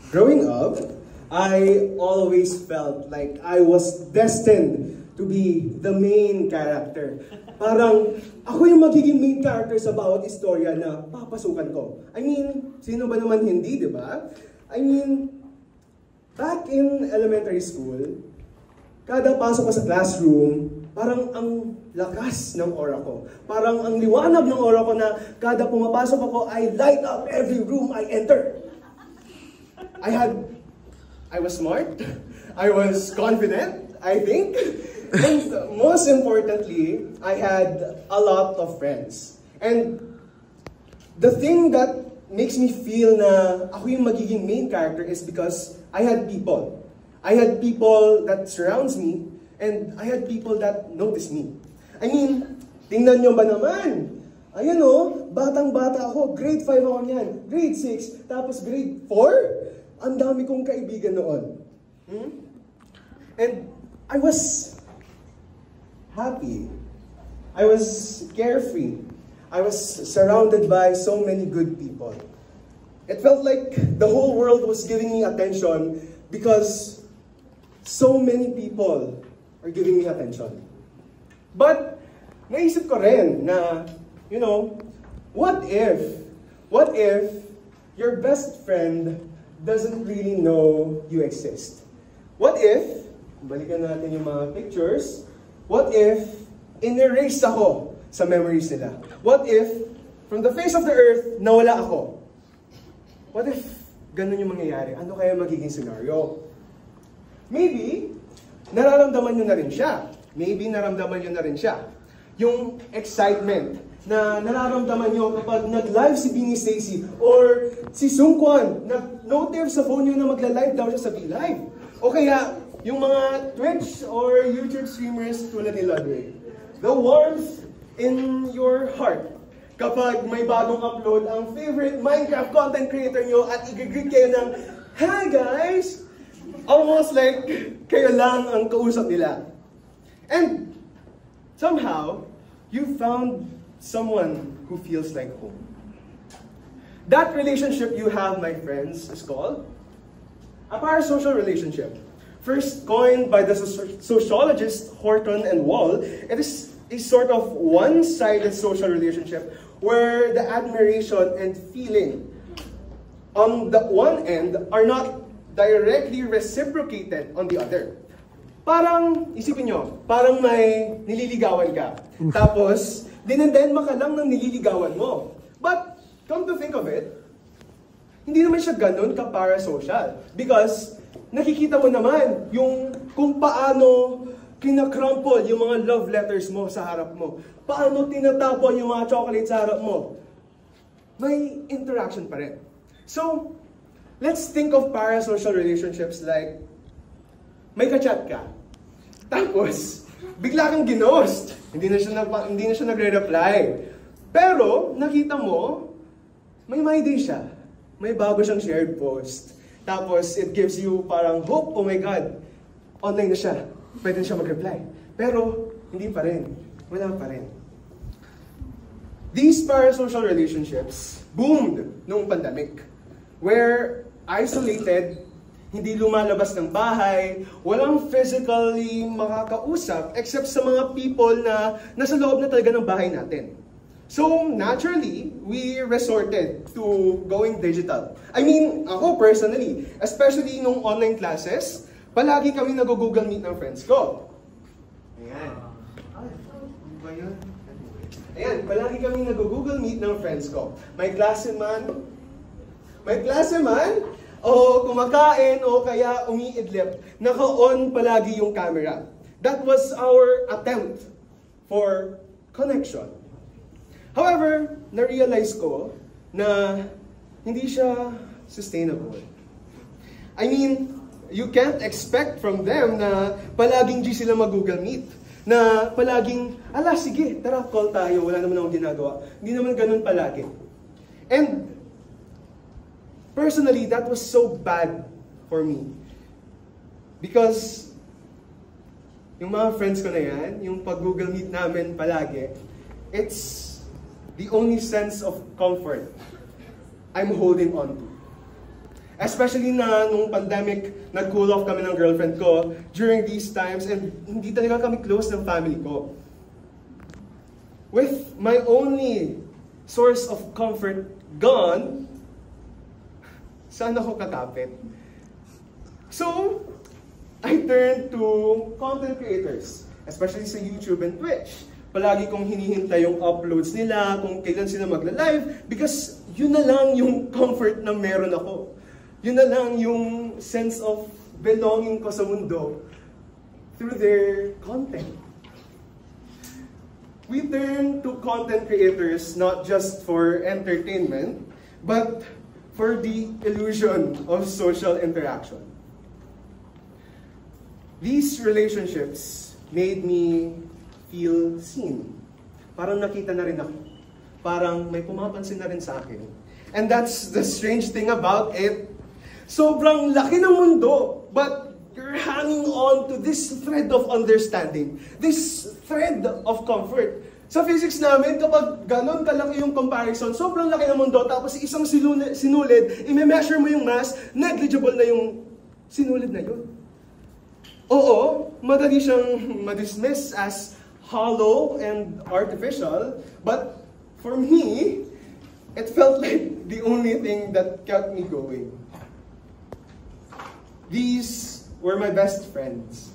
Growing up, I always felt like I was destined to be the main character. Parang ako yung magiging main character sa bawat istorya na papasukan ko. I mean, sino ba naman hindi, di ba? I mean, back in elementary school, kada pasok ko sa classroom, parang ang lakas ng aura ko. Parang ang liwanag ng aura ko na kada pumapasok ako, I light up every room I enter. I was smart, I was confident, I think, and most importantly, I had a lot of friends. And the thing that makes me feel na ako yung magiging main character is because I had people. I had people that surrounds me, and I had people that notice me. I mean, tingnan nyo ba naman? Ayan o, batang-bata ako, grade 5 ako niyan, grade 6, tapos grade 4? Ang dami kong kaibigan noon. And I was happy. I was carefree. I was surrounded by so many good people. It felt like the whole world was giving me attention because so many people are giving me attention. But naisip ko rin na, you know, what if your best friend doesn't really know you exist? What if, balikan natin yung mga pictures, what if in-erase ako sa memories nila? What if, from the face of the earth, nawala ako? What if ganun yung mangyayari? Ano kaya magiging scenario? Maybe, nararamdaman nyo na rin siya. Maybe, naramdaman nyo na rin siya. Yung excitement na nararamdaman nyo kapag nag-live si Beanie Stacy or si Sung Kwan, nag-notif sa phone nyo na magla-live daw siya sa V-Live. O kaya, yung mga Twitch or YouTube streamers tulad ni Ludwig. The warmth in your heart kapag may bagong upload ang favorite Minecraft content creator nyo at i-greet kayo ng, "Hi guys!" Almost like kayo lang ang kausap nila. And somehow, you found someone who feels like home. That relationship you have, my friends, is called a parasocial relationship. First coined by the sociologist Horton and Wall, it is a sort of one-sided social relationship where the admiration and feeling on the one end are not directly reciprocated on the other. Parang, isipin nyo, parang may nililigawan ka. Tapos, dinendema ka lang ng nililigawan mo. But, come to think of it, hindi naman siya ganun ka-parasocial. Because, nakikita mo naman yung kung paano kinakrumple yung mga love letters mo sa harap mo. Paano tinatapon yung mga chocolate sa harap mo. May interaction pa rin. So, let's think of parasocial relationships like may ka-chat ka. Tapos, bigla kang ginost. Hindi na siya nagre-reply. Pero, nakita mo, may day siya. May bago siyang shared post. Tapos, it gives you parang hope, oh my God, online na siya. Pwede na siya mag-reply. Pero, hindi pa rin. Wala pa rin. These parasocial relationships boomed noong pandemic. Where isolated, hindi lumalabas ng bahay, walang physically makakausap except sa mga people na nasa loob na talaga ng bahay natin. So, naturally, we resorted to going digital. I mean, ako personally, especially nung online classes, palagi kami nag-Google Meet ng friends ko. Ayan. Ayan, palagi kami nag-Google Meet ng friends ko. May klase man, o kumakain, o kaya umiidlip, naka-on palagi yung camera. That was our attempt for connection. However, na-realize ko na hindi siya sustainable. I mean, you can't expect from them na palaging G sila mag-Google Meet. Na palaging, sige, tara, call tayo, wala naman akong ginagawa. Hindi naman ganun palagi. And personally, that was so bad for me. Because yung mga friends ko na yan, yung pag-Google Meet namin palagi, it's the only sense of comfort I'm holding on to. Especially na nung pandemic, nag-cool off kami ng girlfriend ko during these times and hindi talaga kami close ng family ko. With my only source of comfort gone, saan ako kakapit? So, I turned to content creators, especially sa YouTube and Twitch. Palagi kong hinihintay yung uploads nila, kung kailan sila magla-live, because yun na lang yung comfort na meron ako. Yun na lang yung sense of belonging ko sa mundo through their content. We turn to content creators not just for entertainment, but for the illusion of social interaction. These relationships made me feel seen. Parang nakita na rin ako. Parang may pumapansin na rin sa akin. And that's the strange thing about it. Sobrang laki ng mundo, but you're hanging on to this thread of understanding, this thread of comfort. Sa physics namin, kapag ganon kalaki yung comparison, sobrang laki ng mundo, tapos isang sinulid, i-measure mo yung mass, negligible na yung sinulid na yun. Oo, madali siyang ma-dismiss as hollow and artificial, but for me, it felt like the only thing that kept me going. These were my best friends.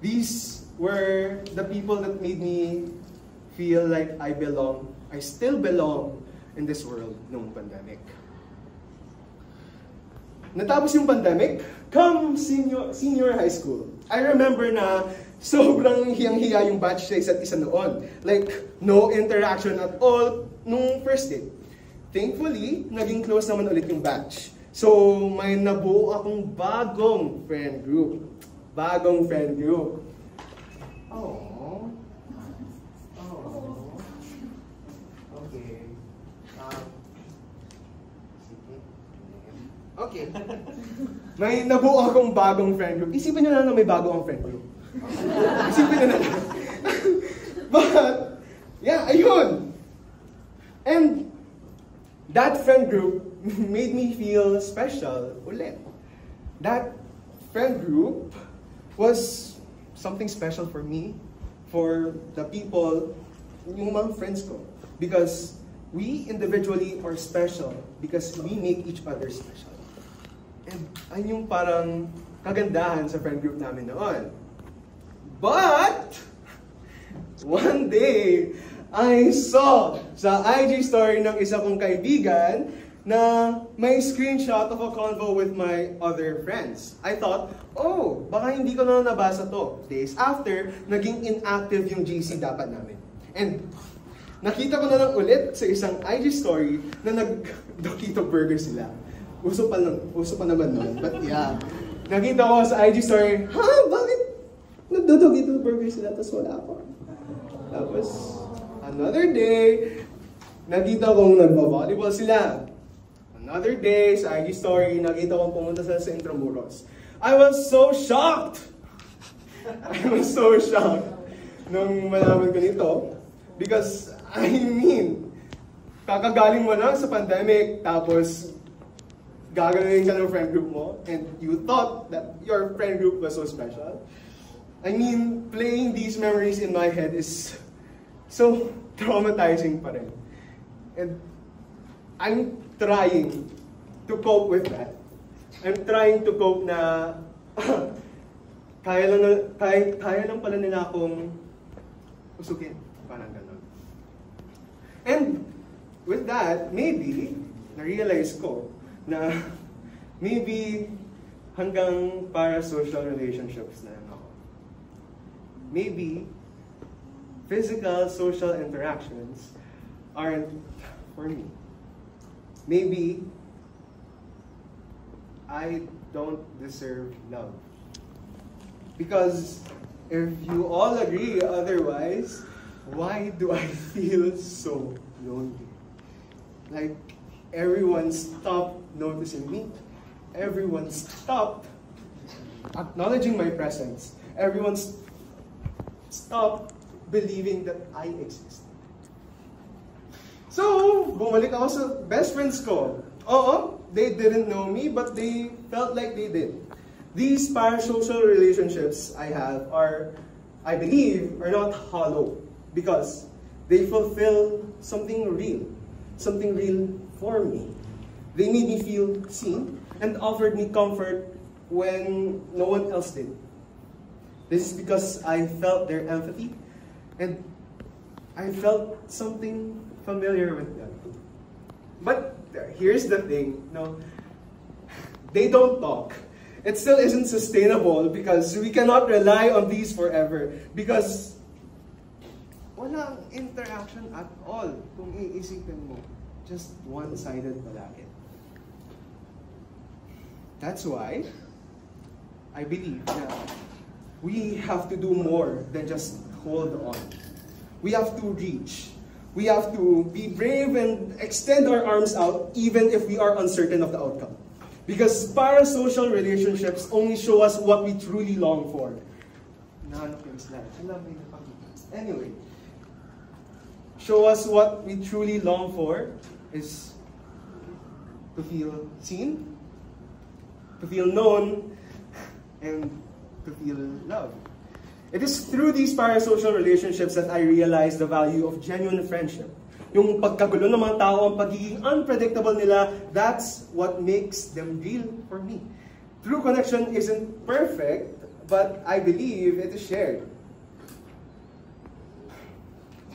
These were the people that made me feel like I belong. I still belong in this world noong pandemic. Natapos yung pandemic, come senior high school. I remember na sobrang hiyang-hiya yung batch sa isa't isa noon. Like, no interaction at all nung first day. Thankfully, naging close naman ulit yung batch. So, may nabuo akong bagong friend group. Bagong friend group. Oh. Okay. Okay. May nabuo akong bagong friend group. Isipin nyo na may bago ang friend group. Isipin nyo na lang. But, yeah, ayun. And that friend group made me feel special ulit. That friend group was something special for me, for the people, yung mga friends ko. Because we individually are special because we make each other special. And ayun yung parang kagandahan sa friend group namin noon. But, one day, I saw sa IG story ng isa kong kaibigan na may screenshot of a convo with my other friends. I thought, oh, baka hindi ko na nabasa to. Days after, naging inactive yung GC dapat namin. And nakita ko na lang ulit sa isang IG story na nag-Dokito Burger sila. Uso pa naman nun. But yeah, nakita ko sa IG story, bakit nag-Dokito Burger sila tapos wala ako? Tapos, another day, nakita kong nagba-volleyball sila. Another day, sa IG story, nakita kong pumunta sila sa Intramuros. I was so shocked! I was so shocked nung malaman ko nito. Because, I mean, kakagaling mo lang sa pandemic, tapos gagawin ka ng friend group mo, and you thought that your friend group was so special. I mean, playing these memories in my head is so traumatizing pa rin. And I'm trying to cope with that. I'm trying to cope na kaya lang pala nila akong usukin. Parang ganun. And with that, maybe, na-realize ko na maybe hanggang parasocial relationships na lang ako. Maybe physical social interactions aren't for me. Maybe I don't deserve love. Because if you all agree otherwise, why do I feel so lonely? Like, everyone stopped noticing me. Everyone stopped acknowledging my presence. Everyone stopped believing that I exist. So, bumalik ako sa best friends ko. they didn't know me, but they felt like they did. These parasocial relationships I have are, I believe, are not hollow because they fulfill something real for me. They made me feel seen and offered me comfort when no one else did. This is because I felt their empathy and I felt something familiar with them. But here's the thing, no, they don't talk. It still isn't sustainable because we cannot rely on these forever because walang interaction at all kung iisipin mo. Just one-sided palagi. That's why I believe that we have to do more than just hold on. We have to reach. We have to be brave and extend our arms out even if we are uncertain of the outcome. Because parasocial relationships only show us what we truly long for. Anyway, show us what we truly long for is to feel seen, to feel known, and to feel loved. It is through these parasocial relationships that I realized the value of genuine friendship. Yung pagkagulo ng mga tao, ang pagiging unpredictable nila, that's what makes them real for me. True connection isn't perfect, but I believe it is shared.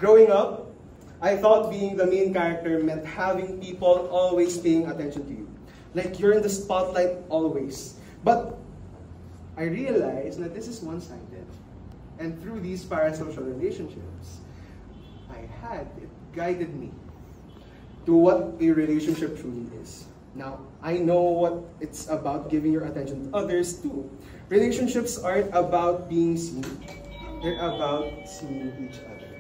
Growing up, I thought being the main character meant having people always paying attention to you. Like you're in the spotlight always. But I realized that this is one-sided. And through these parasocial relationships, it guided me to what a relationship truly is. Now, I know what it's about giving your attention to others too. Relationships aren't about being seen. They're about seeing each other.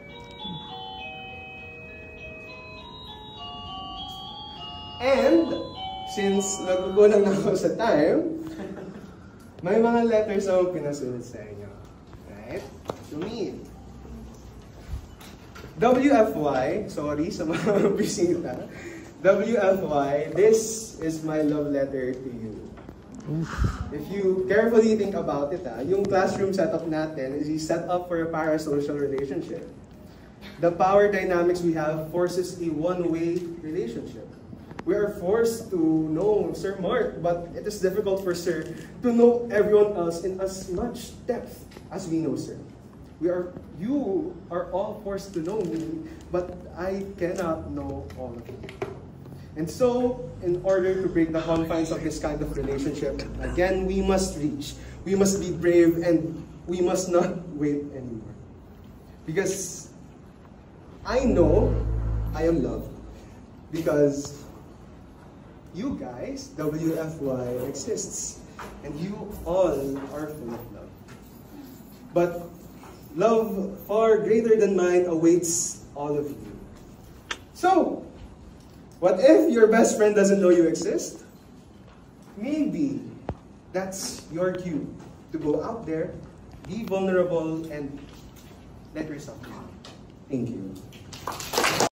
And, since nagugulang na ako sa time, may mga letters akong pinasulat sa inyo. Right? To me. WFY, sorry sa mga bisita. WFY, this is my love letter to you. If you carefully think about it, yung classroom setup natin is set up for a parasocial relationship. The power dynamics we have forces a one-way relationship. We are forced to know Sir Mark, but it is difficult for Sir to know everyone else in as much depth as we know Sir. You are all forced to know me, but I cannot know all of you. And so, in order to break the confines of this kind of relationship, again, we must reach. We must be brave, and we must not wait anymore. Because I know I am loved. Because you guys, WFY, exists. And you all are full of love. But love far greater than mine awaits all of you. So, what if your best friend doesn't know you exist? Maybe that's your cue to go out there, be vulnerable, and let yourself be. Thank you.